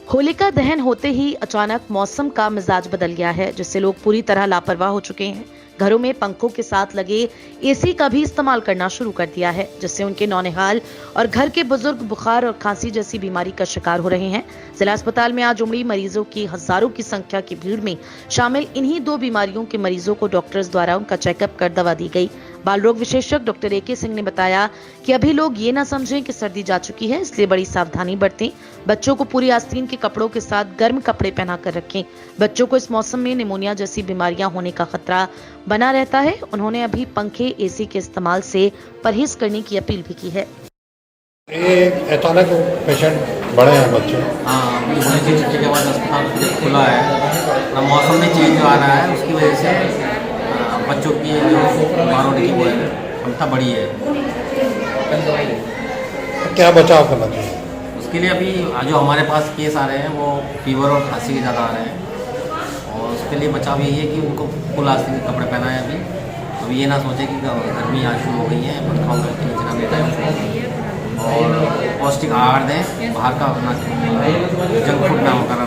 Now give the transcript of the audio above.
होलिका दहन होते ही अचानक मौसम का मिजाज बदल गया है, जिससे लोग पूरी तरह लापरवाह हो चुके हैं। घरों में पंखों के साथ लगे एसी का भी इस्तेमाल करना शुरू कर दिया है, जिससे उनके नौनिहाल और घर के बुजुर्ग बुखार और खांसी जैसी बीमारी का शिकार हो रहे हैं। जिला अस्पताल में आज उमड़ी मरीजों की हजारों की संख्या की भीड़ में शामिल इन्हीं दो बीमारियों के मरीजों को डॉक्टर्स द्वारा उनका चेकअप कर दवा दी गई। बाल रोग विशेषज्ञ डॉक्टर AK सिंह ने बताया कि अभी लोग ये ना समझें कि सर्दी जा चुकी है, इसलिए बड़ी सावधानी बरतें। बच्चों को पूरी आस्तीन के कपड़ों के साथ गर्म कपड़े पहना कर रखें। बच्चों को इस मौसम में निमोनिया जैसी बीमारियां होने का खतरा बना रहता है। उन्होंने अभी पंखे AC के इस्तेमाल से परहेज करने की अपील भी की है। ये अचानक पेशेंट बढ़े हैं बच्चे। हाँ, अभी होने की छुट्टी के बाद अस्पताल खुला है। और मौसम में चेंज आ रहा है, उसकी वजह से बच्चों की जो बीमार होने की वो क्षमता बढ़ी है। क्या बचाव करना चाहिए? उसके लिए अभी जो हमारे पास केस आ रहे हैं वो फीवर और खांसी के ज़्यादा आ रहे हैं, और उसके लिए बचाव यही है कि उनको फुल आस्तीन के कपड़े पहनाएं। अभी ये ना सोचे कि गर्मी आज शुरू हो गई है, पंखाओं के नीचे ना बैठे, और पौष्टिक आहार दें। बाहर का जंक फूड ना होकर